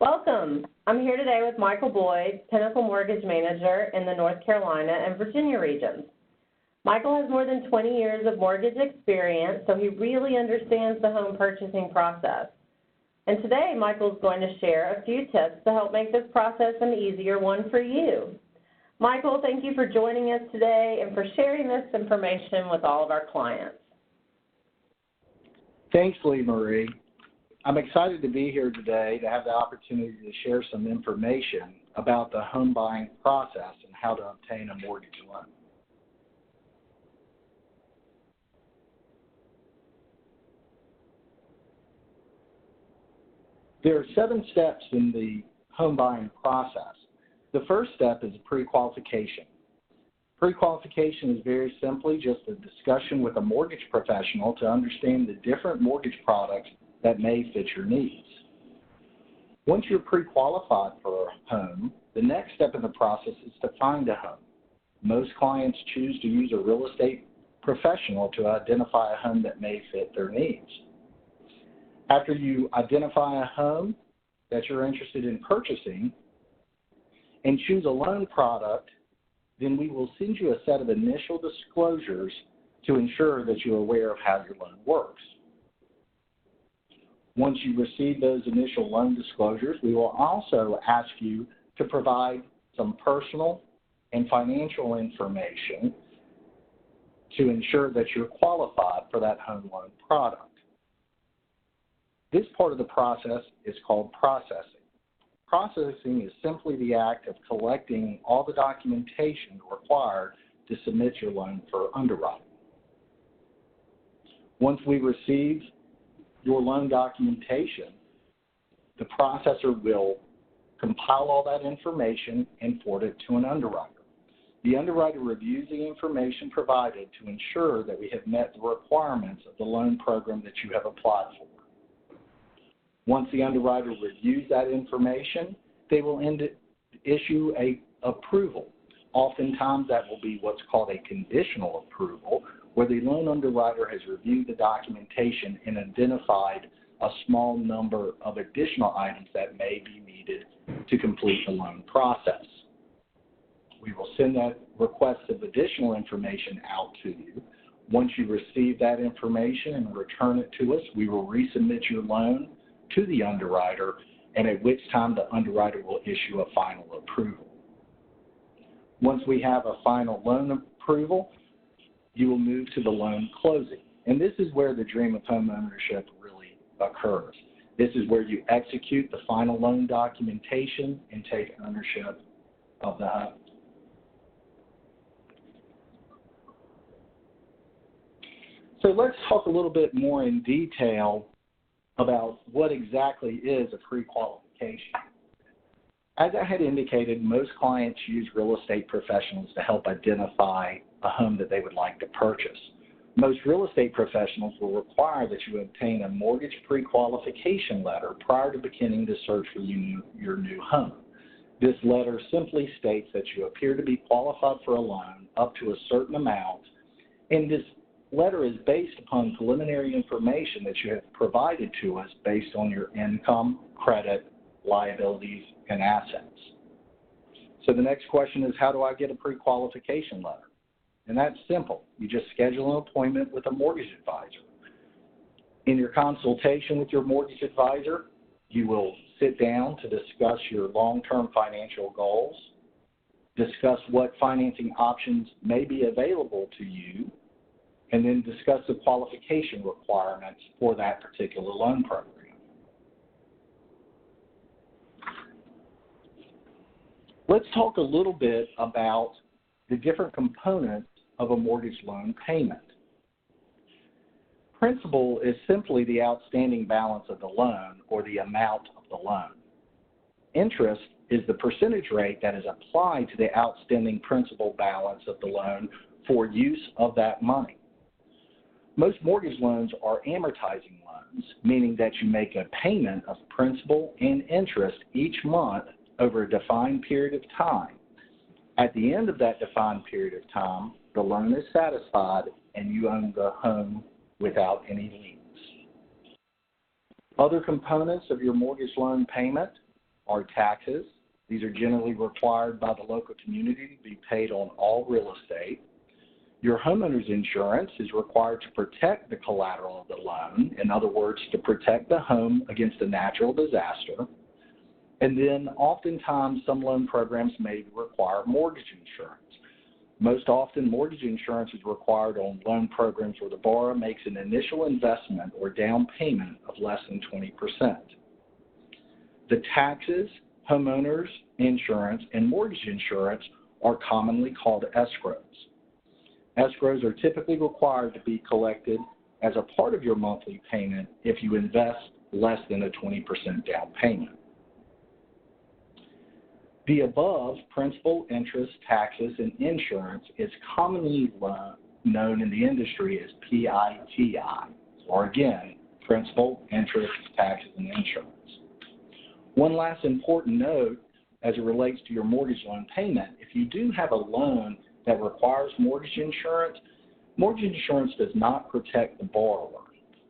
Welcome. I'm here today with Michael Boyd, Pinnacle Mortgage Manager in the North Carolina and Virginia regions. Michael has more than 20 years of mortgage experience, so he really understands the home purchasing process. And today, Michael's going to share a few tips to help make this process an easier one for you. Michael, thank you for joining us today and for sharing this information with all of our clients. Thanks, Lee Marie. I'm excited to be here today to have the opportunity to share some information about the home buying process and how to obtain a mortgage loan. There are 7 steps in the home buying process. The first step is pre-qualification. Pre-qualification is very simply just a discussion with a mortgage professional to understand the different mortgage products that may fit your needs. Once you're pre-qualified for a home, the next step in the process is to find a home. Most clients choose to use a real estate professional to identify a home that may fit their needs. After you identify a home that you're interested in purchasing and choose a loan product, then we will send you a set of initial disclosures to ensure that you're aware of how your loan works. Once you receive those initial loan disclosures, we will also ask you to provide some personal and financial information to ensure that you're qualified for that home loan product. This part of the process is called processing. Processing is simply the act of collecting all the documentation required to submit your loan for underwriting. Once we receive your loan documentation, the processor will compile all that information and forward it to an underwriter. The underwriter reviews the information provided to ensure that we have met the requirements of the loan program that you have applied for. Once the underwriter reviews that information, they will issue an approval. Oftentimes that will be what's called a conditional approval, where the loan underwriter has reviewed the documentation and identified a small number of additional items that may be needed to complete the loan process. We will send that request of additional information out to you. Once you receive that information and return it to us, we will resubmit your loan to the underwriter, and at which time the underwriter will issue a final approval. Once we have a final loan approval, you will move to the loan closing. And this is where the dream of home ownership really occurs. This is where you execute the final loan documentation and take ownership of the home. So let's talk a little bit more in detail about what exactly is a pre-qualification. As I had indicated, most clients use real estate professionals to help identify a home that they would like to purchase. Most real estate professionals will require that you obtain a mortgage pre-qualification letter prior to beginning to search for your new home. This letter simply states that you appear to be qualified for a loan up to a certain amount, and this letter is based upon preliminary information that you have provided to us based on your income, credit, liabilities, and assets. So the next question is, how do I get a pre-qualification letter? And that's simple. You just schedule an appointment with a mortgage advisor. In your consultation with your mortgage advisor, you will sit down to discuss your long-term financial goals, discuss what financing options may be available to you, and then discuss the qualification requirements for that particular loan program. Let's talk a little bit about the different components of a mortgage loan payment. Principal is simply the outstanding balance of the loan or the amount of the loan. Interest is the percentage rate that is applied to the outstanding principal balance of the loan for use of that money. Most mortgage loans are amortizing loans, meaning that you make a payment of principal and interest each month over a defined period of time. At the end of that defined period of time, the loan is satisfied and you own the home without any liens. Other components of your mortgage loan payment are taxes. These are generally required by the local community to be paid on all real estate. Your homeowner's insurance is required to protect the collateral of the loan, in other words, to protect the home against a natural disaster. And then oftentimes some loan programs may require mortgage insurance. Most often, mortgage insurance is required on loan programs where the borrower makes an initial investment or down payment of less than 20%. The taxes, homeowners insurance, and mortgage insurance are commonly called escrows. Escrows are typically required to be collected as a part of your monthly payment if you invest less than a 20% down payment. The above, principal, interest, taxes, and insurance, is commonly known in the industry as PITI, or again, principal, interest, taxes, and insurance. One last important note as it relates to your mortgage loan payment: if you do have a loan that requires mortgage insurance does not protect the borrower.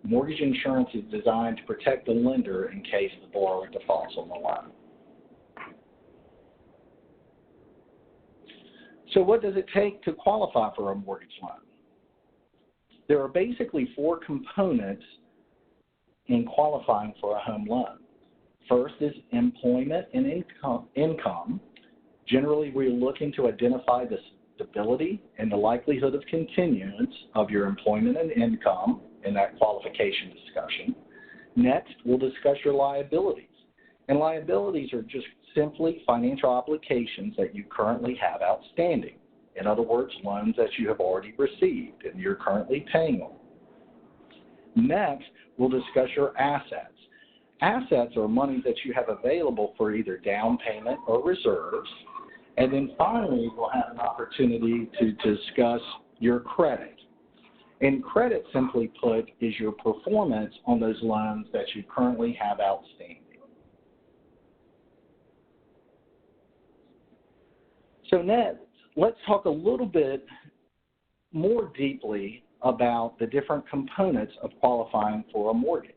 Mortgage insurance is designed to protect the lender in case the borrower defaults on the loan. So what does it take to qualify for a mortgage loan? There are basically 4 components in qualifying for a home loan. First is employment and income. Generally, we're looking to identify the stability and the likelihood of continuance of your employment and income in that qualification discussion. Next, we'll discuss your liabilities. And liabilities are just simply financial obligations that you currently have outstanding. In other words, loans that you have already received and you're currently paying on. Next, we'll discuss your assets. Assets are money that you have available for either down payment or reserves. And then finally, we'll have an opportunity to discuss your credit. And credit, simply put, is your performance on those loans that you currently have outstanding. So next, let's talk a little bit more deeply about the different components of qualifying for a mortgage.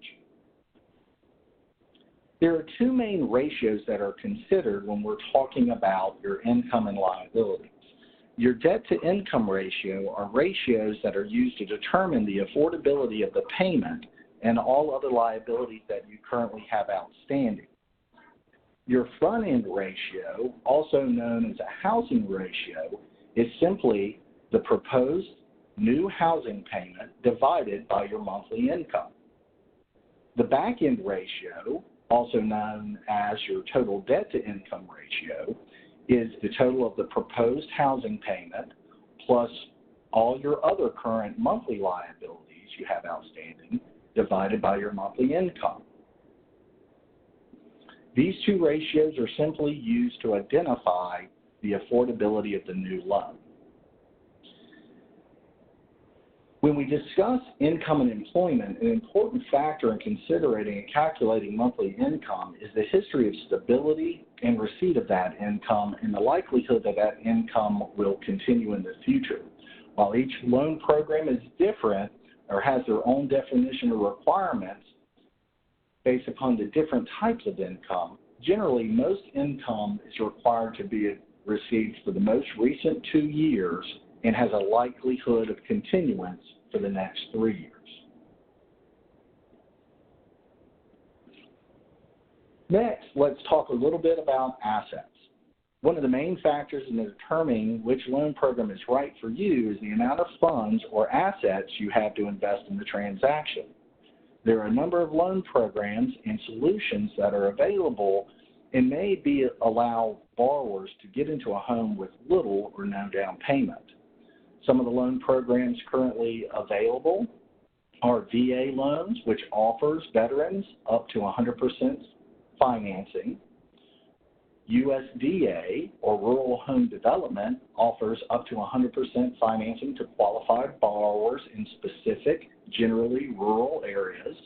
There are 2 main ratios that are considered when we're talking about your income and liabilities. Your debt-to-income ratio are ratios that are used to determine the affordability of the payment and all other liabilities that you currently have outstanding. Your front-end ratio, also known as a housing ratio, is simply the proposed new housing payment divided by your monthly income. The back-end ratio, also known as your total debt-to-income ratio, is the total of the proposed housing payment plus all your other current monthly liabilities you have outstanding divided by your monthly income. These 2 ratios are simply used to identify the affordability of the new loan. When we discuss income and employment, an important factor in considering and calculating monthly income is the history of stability and receipt of that income and the likelihood that that income will continue in the future. While each loan program is different or has their own definition or requirements based upon the different types of income, generally most income is required to be received for the most recent 2 years and has a likelihood of continuance for the next 3 years. Next, let's talk a little bit about assets. One of the main factors in determining which loan program is right for you is the amount of funds or assets you have to invest in the transaction. There are a number of loan programs and solutions that are available and may allow borrowers to get into a home with little or no down payment. Some of the loan programs currently available are VA loans, which offers veterans up to 100% financing. USDA, or Rural Home Development, offers up to 100% financing to qualified borrowers in specific, generally rural areas.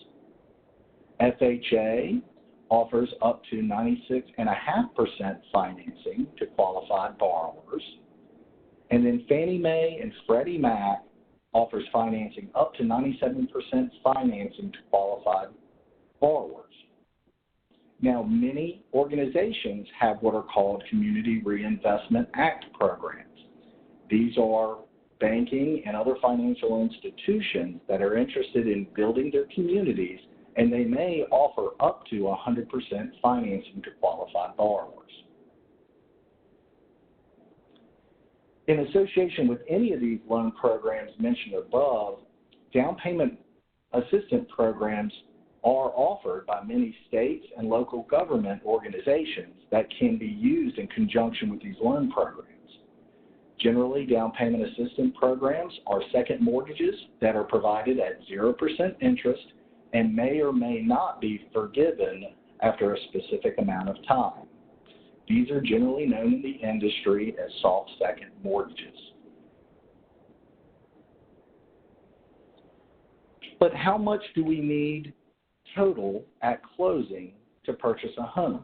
FHA offers up to 96.5% financing to qualified borrowers. And then Fannie Mae and Freddie Mac offers financing up to 97% financing to qualified borrowers. Now, many organizations have what are called Community Reinvestment Act programs. These are banking and other financial institutions that are interested in building their communities, and they may offer up to 100% financing to qualified borrowers. In association with any of these loan programs mentioned above, down payment assistance programs are offered by many states and local government organizations that can be used in conjunction with these loan programs. Generally, down payment assistance programs are second mortgages that are provided at 0% interest and may or may not be forgiven after a specific amount of time. These are generally known in the industry as soft second mortgages. But how much do we need total at closing to purchase a home?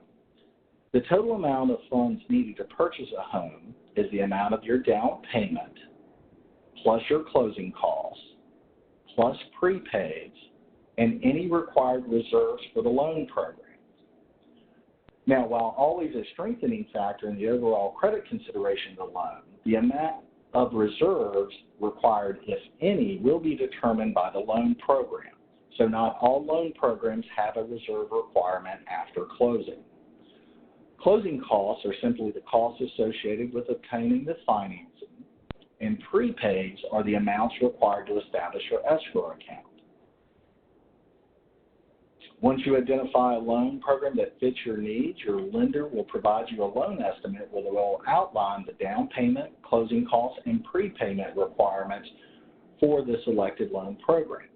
The total amount of funds needed to purchase a home is the amount of your down payment plus your closing costs plus prepaids and any required reserves for the loan program. Now, while always a strengthening factor in the overall credit consideration of the loan, the amount of reserves required, if any, will be determined by the loan program. So not all loan programs have a reserve requirement after closing. Closing costs are simply the costs associated with obtaining the financing, and prepaids are the amounts required to establish your escrow account. Once you identify a loan program that fits your needs, your lender will provide you a loan estimate where they will outline the down payment, closing costs, and prepayment requirements for the selected loan program.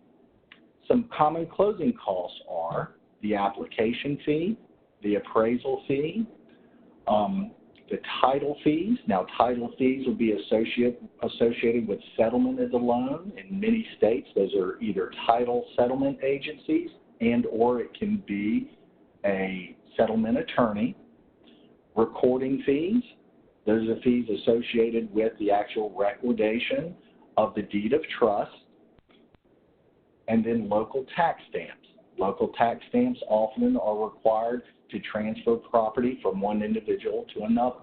Some common closing costs are the application fee, the appraisal fee, the title fees. Now, title fees will be associated with settlement of the loan. In many states, those are either title settlement agencies and or it can be a settlement attorney. Recording fees, those are fees associated with the actual recordation of the deed of trust. And then local tax stamps. Local tax stamps often are required to transfer property from one individual to another.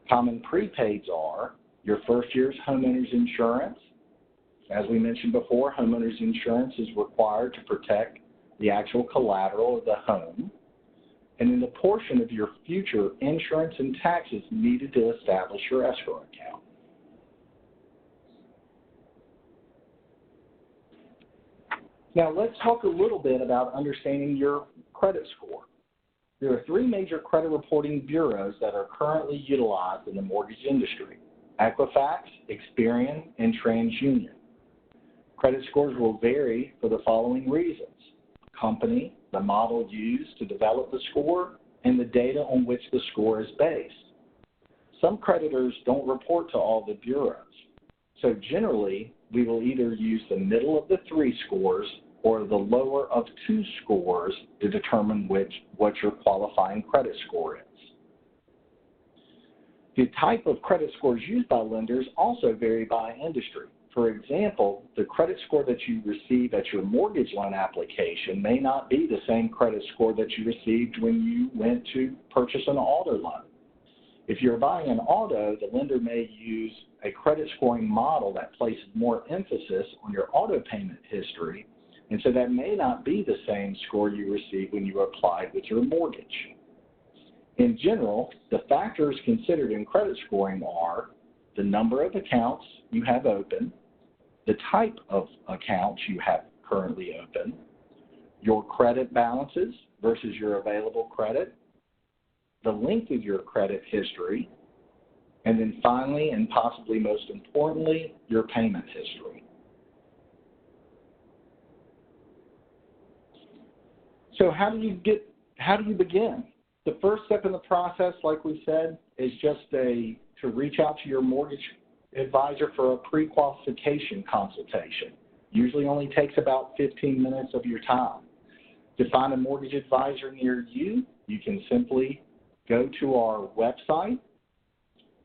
Common prepaids are your first year's homeowner's insurance. As we mentioned before, homeowner's insurance is required to protect the actual collateral of the home. And then the portion of your future insurance and taxes needed to establish your escrow account. Now, let's talk a little bit about understanding your credit score. There are three major credit reporting bureaus that are currently utilized in the mortgage industry: Equifax, Experian, and TransUnion. Credit scores will vary for the following reasons: company, the model used to develop the score, and the data on which the score is based. Some creditors don't report to all the bureaus. So generally, we will either use the middle of the three scores or the lower of two scores to determine what your qualifying credit score is. The type of credit scores used by lenders also vary by industry. For example, the credit score that you receive at your mortgage loan application may not be the same credit score that you received when you went to purchase an auto loan. If you're buying an auto, the lender may use a credit scoring model that places more emphasis on your auto payment history, and so that may not be the same score you received when you applied with your mortgage. In general, the factors considered in credit scoring are the number of accounts you have open, the type of accounts you have currently open, your credit balances versus your available credit, the length of your credit history, and then finally, and possibly most importantly, your payment history. So how do you begin? The first step in the process, like we said, is just to reach out to your mortgage advisor for a pre-qualification consultation. Usually only takes about 15 minutes of your time. To find a mortgage advisor near you, you can simply go to our website,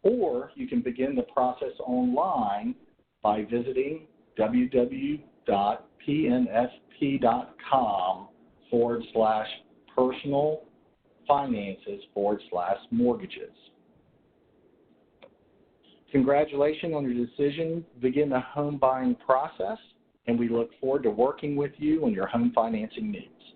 or you can begin the process online by visiting www.pnfp.com/ personal finances/mortgages. Congratulations on your decision to begin the home buying process, and we look forward to working with you on your home financing needs.